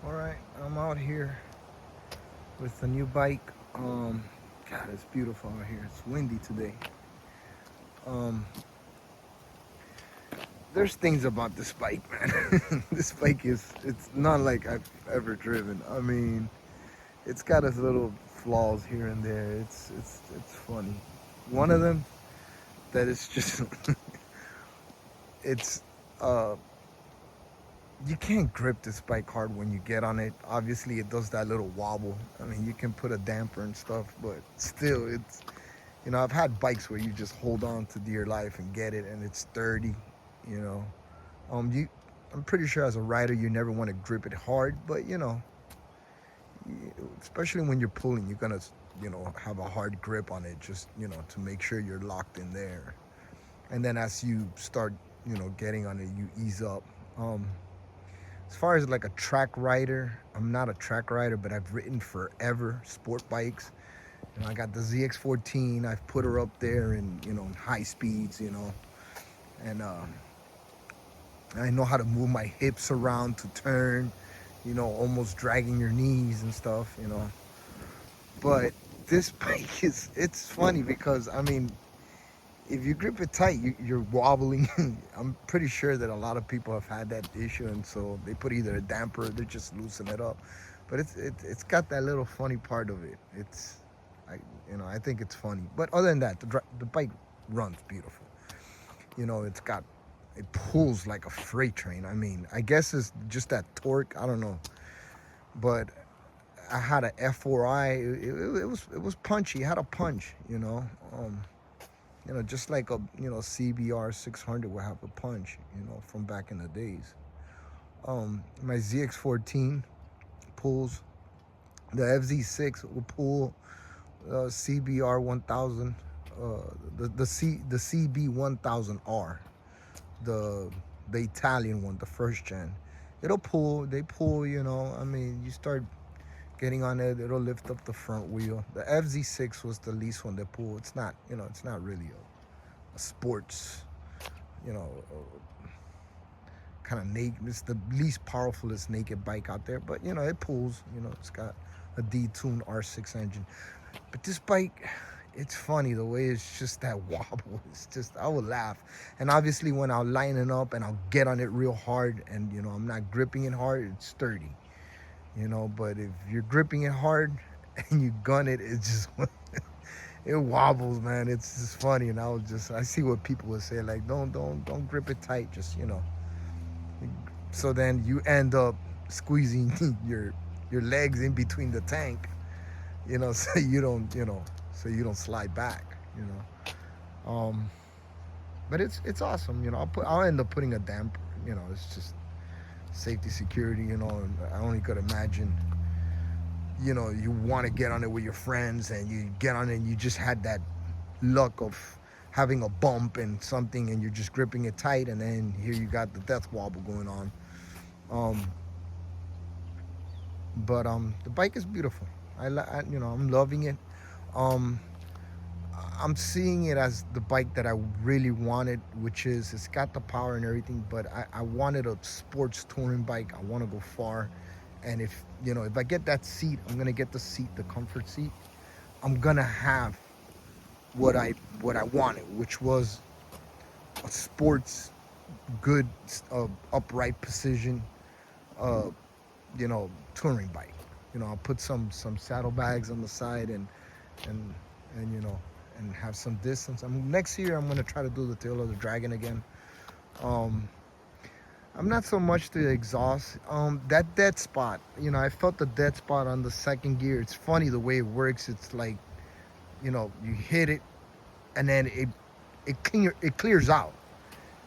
All right, I'm out here with the new bike. God, it's beautiful out here. It's windy today. Um, there's things about this bike, man. This bike it's not like I've ever driven. I mean, it's got its little flaws here and there. It's funny. One of them that is just it's uh you can't grip this bike hard when you get on it. Obviously, it does that little wobble. I mean, you can put a damper and stuff, but still, I've had bikes where you just hold on to dear life and get it, and it's sturdy. You know, you. I'm pretty sure as a rider, you never want to grip it hard, but especially when you're pulling, you're gonna, have a hard grip on it, just to make sure you're locked in there. And then as you start, getting on it, you ease up. Um, As far as like a track rider, I'm not a track rider, but I've ridden forever sport bikes. I got the ZX14. I've put her up there in in high speeds, and I know how to move my hips around to turn, almost dragging your knees and stuff. But this bike it's funny because I mean, if you grip it tight, you're wobbling. I'm pretty sure that a lot of people have had that issue, and so they put either a damper or they just loosen it up. But it's got that little funny part of it. I I think it's funny. But other than that, the bike runs beautiful. It pulls like a freight train. I mean, I guess it's just that torque. I don't know, but I had a F4i. It was punchy. It had a punch. Just like a CBR 600 will have a punch, from back in the days. My ZX14 pulls. The FZ6 will pull CBR 1000, the CB 1000R, the Italian one, the first gen. It'll pull. They pull. I mean, you start getting on it, it'll lift up the front wheel. The FZ6 was the least one that pulled. It's not. It's not really a sports, you know, kind of naked. It's the least powerfulest naked bike out there, but it pulls. It's got a detuned R6 engine. But this bike, it's funny the way it's just that wobble. It's just I would laugh, and obviously when I'll line it up and I'll get on it real hard, and I'm not gripping it hard, it's sturdy. But if you're gripping it hard and you gun it, it just it wobbles, man. It's just funny, and I see what people would say, like, don't grip it tight, just so then you end up squeezing your legs in between the tank, so you don't slide back, but it's awesome. I'll end up putting a damper. It's just safety, security, and I only could imagine, you want to get on it with your friends, and you get on it and you just had that luck of having a bump and something, and you're just gripping it tight, and then here you got the death wobble going on. um but the bike is beautiful. I'm loving it. um I'm seeing it as the bike that I really wanted, which is it's got the power and everything, but I wanted a sports touring bike. I want to go far, and if I get that seat, I'm gonna get the seat, the comfort seat. I'm gonna have what I wanted, which was a sports, good, upright precision, uh, touring bike. I'll put some saddlebags on the side, and and and have some distance. Next year I'm gonna try to do the tail of the dragon again. Um, I'm not so much the exhaust. That dead spot. I felt the dead spot on the second gear. It's funny the way it works. It's like you hit it, and then it clears out.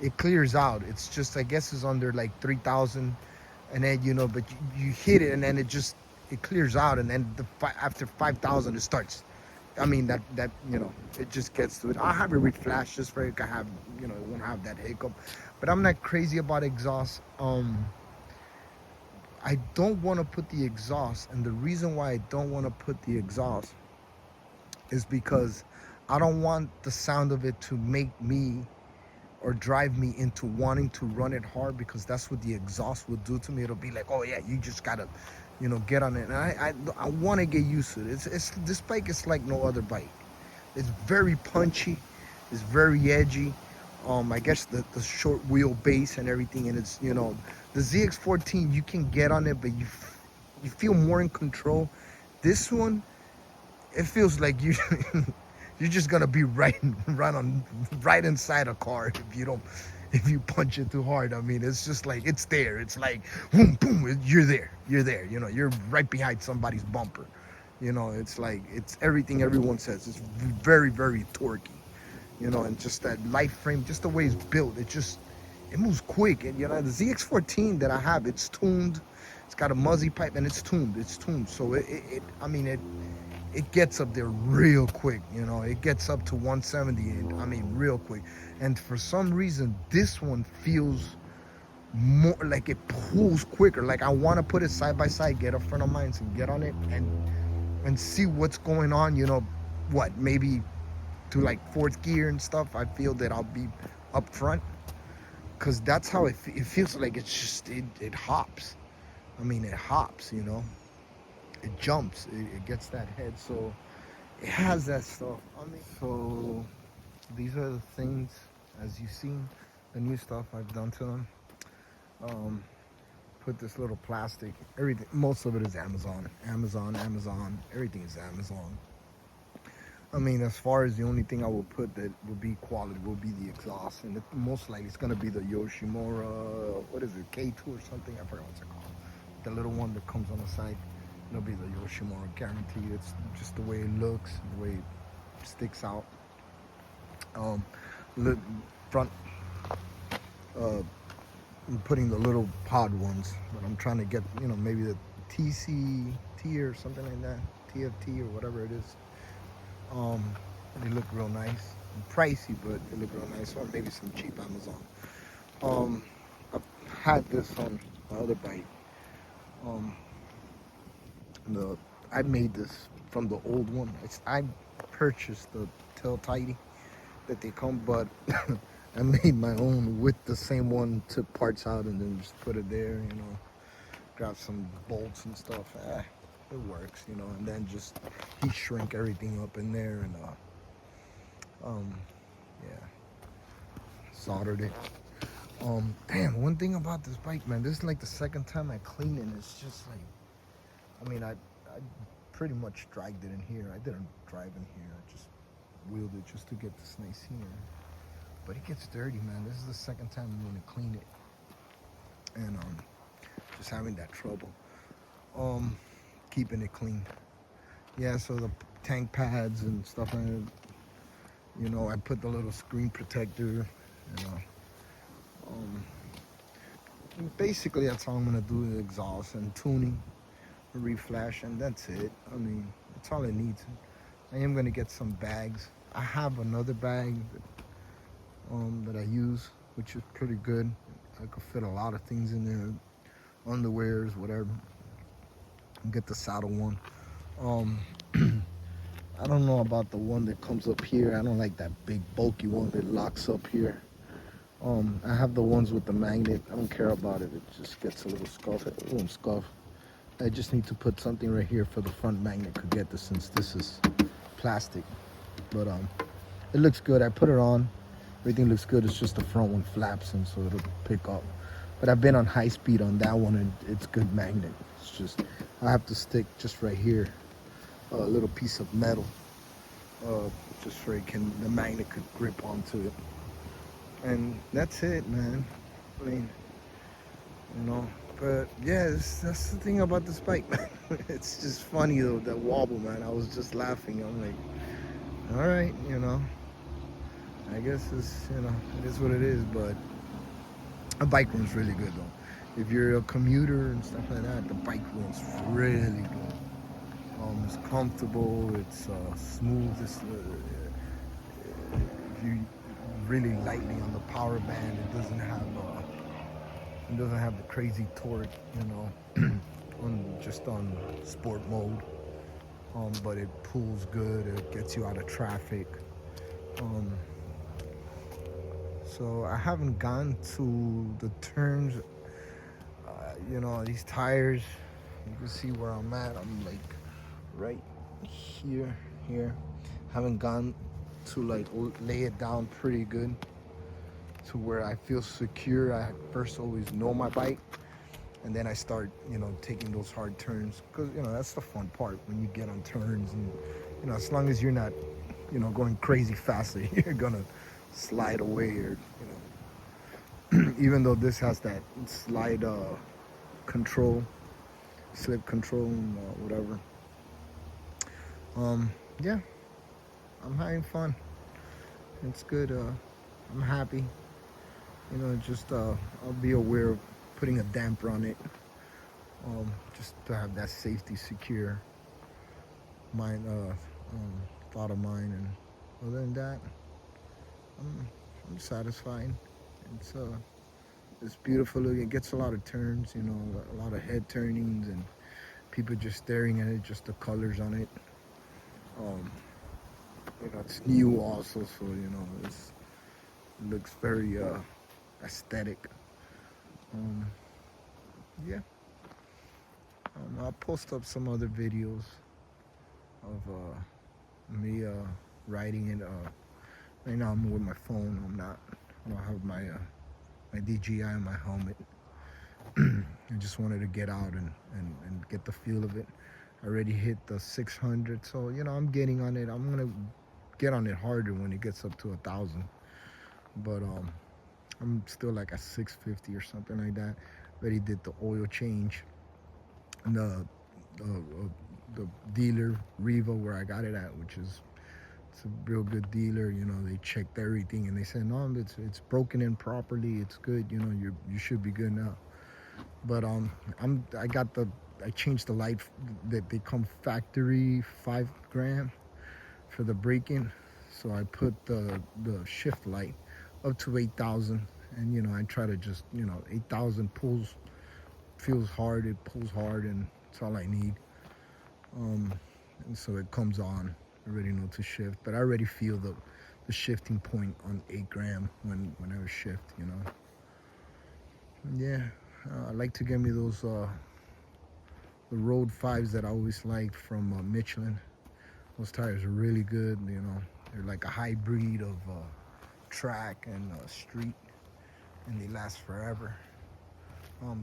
It clears out. It's just, I guess it's under like 3,000, and then but you hit it, and then it clears out, and then after 5,000 it starts. I mean that it just gets to it. I'll have it reflash just for it to have it won't have that hiccup. But I'm not crazy about exhaust. I don't want to put the exhaust, and the reason why I don't want to put the exhaust is because I don't want the sound of it to make me, or drive me into wanting to run it hard, because that's what the exhaust will do to me. It'll be like, oh yeah, you just gotta, get on it. And I want to get used to it. It's this bike is like no other bike. It's very punchy. It's very edgy. I guess the short wheelbase and everything, and it's the ZX14, you can get on it, but you feel more in control. This one, it feels like you're just gonna be right inside a car if you punch it too hard. I mean, it's just like it's there. It's like boom, boom. You're there. You're there. You're right behind somebody's bumper. It's like it's everything everyone says. It's very, very torquey. And just that light frame, just the way it's built, it moves quick. And the ZX14 that I have, it's tuned. It's got a Muzzy pipe and it's tuned. It's tuned. So it gets up there real quick. It gets up to 170, and real quick. And for some reason, this one feels more like it pulls quicker. Like I want to put it side by side, get a friend of mine and get on it and see what's going on. Maybe to like fourth gear and stuff. I feel that I'll be up front, because that's how it feels like. It's just it hops. It hops. It jumps. It gets that head. So it has that stuff. So these are the things, as you've seen, the new stuff I've done to them. Put this little plastic. Everything. Most of it is Amazon. Everything is Amazon. As far as the only thing I would put that would be quality will be the exhaust, and most likely it's gonna be the Yoshimura, what is it, K2 or something? I forgot what's it called. The little one that comes on the side. It'll be the Yoshimura, guaranteed. It's just the way it looks, the way it sticks out. Front, I'm putting the little pod ones, but I'm trying to get, maybe the TCT or something like that, TFT or whatever it is. They look real nice, pricey, but they look real nice. Or maybe some cheap Amazon. I've had this on my other bike. I made this from the old one. I purchased the tail tidy that they come, but I made my own with the same one. Took parts out and then just put it there. Grab some bolts and stuff. It works, and then just heat shrink everything up in there, and yeah, soldered it. Damn, one thing about this bike, man, this is like the second time I clean it. It's just like, I pretty much dragged it in here. I didn't drive in here. I just wheeled it just to get this nice here. But it gets dirty, man. This is the second time I'm gonna clean it, and just having that trouble. Keeping it clean. Yeah, so the tank pads and stuff like that, I put the little screen protector, basically that's all I'm gonna do, the exhaust and tuning, reflash, and that's it. That's all it needs. I am gonna get some bags. I have another bag that I use, which is pretty good. I could fit a lot of things in there, underwears, whatever. Get the saddle one. I don't know about the one that comes up here. I don't like that big bulky one that locks up here. I have the ones with the magnet. I don't care about it. It just gets a little scuff. It won't scuff. I just need to put something right here for the front magnet could get this, since this is plastic. But it looks good. I put it on. Everything looks good. It's just the front one flaps, and so it'll pick up. But I've been on high speed on that one, and it's good magnet. It's just I have to stick just right here a little piece of metal, just so the magnet could grip onto it. And that's it, man. But yeah, that's the thing about this bike, man. It's just funny though, that wobble, man. I was just laughing. I'm like, all right, I guess it's, it is what it is. But a bike room's really good though. If you're a commuter and stuff like that, the bike room's really good. It's comfortable. It's smooth. It's if you really lightly on the power band, it doesn't have the crazy torque, on sport mode. But it pulls good. It gets you out of traffic. So I haven't gone to the turns. These tires. You can see where I'm at. I'm like right here. Haven't gone to like lay it down pretty good to where I feel secure. I first always know my bike, and then I start, taking those hard turns, because that's the fun part when you get on turns, and as long as you're not, going crazy fast, you're gonna slide away, or even though this has that slide control, slip control, and whatever. Yeah, I'm having fun. It's good. I'm happy. Just I'll be aware of putting a damper on it, just to have that safety secure mind, thought of mine. And other than that, I'm, I'm satisfied. It's uh, it's beautiful. It gets a lot of turns, a lot of head turnings, and people just staring at it, just the colors on it. Um, it's new also, so it looks very aesthetic. Um, yeah, I'll post up some other videos of me riding it. Right now I'm with my phone. I don't have my DJI on my helmet. I just wanted to get out and get the feel of it. I already hit the 600, so I'm getting on it. I'm gonna get on it harder when it gets up to 1,000. But I'm still like at 650 or something like that. Already did the oil change. And the dealer Riva where I got it at, which is it's a real good dealer. They checked everything and they said no, it's broken in properly. It's good. You should be good now. But I changed the light that they come factory 5 grand for the braking. So I put the shift light up to 8,000, and I try to just 8,000 feels hard, it pulls hard, and it's all I need. And so it comes on. I already know to shift, but I already feel the shifting point on 8 gram when I was shift. Yeah, I like to get me those the Road 5s that I always liked from Michelin. Those tires are really good. They're like a hybrid of track and street, and they last forever.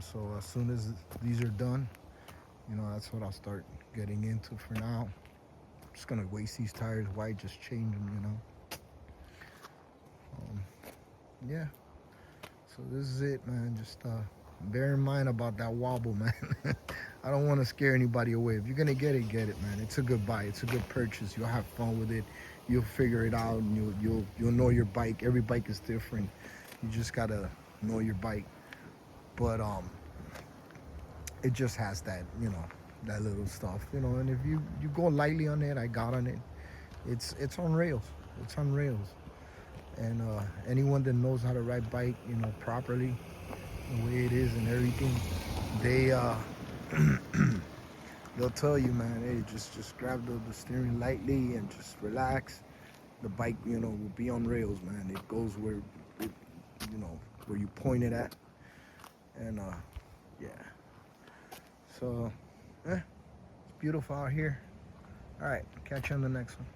So as soon as these are done, that's what I'll start getting into. For now, I'm just gonna waste these tires. Why just change them? Um, yeah. So this is it, man. Just bear in mind about that wobble, man. I don't want to scare anybody away. If you're gonna get it, man. It's a good buy. It's a good purchase. You'll have fun with it. You'll figure it out, and you'll know your bike. Every bike is different. You just gotta know your bike. But it just has that, that little stuff, And if you go lightly on it, I got on it. It's on rails. It's on rails. And anyone that knows how to ride bike, properly, the way it is and everything, they they'll tell you, man, hey, just grab the steering lightly and just relax. The bike, will be on rails, man. It goes where it, where you point it at. And yeah. So, it's beautiful out here. All right, catch you on the next one.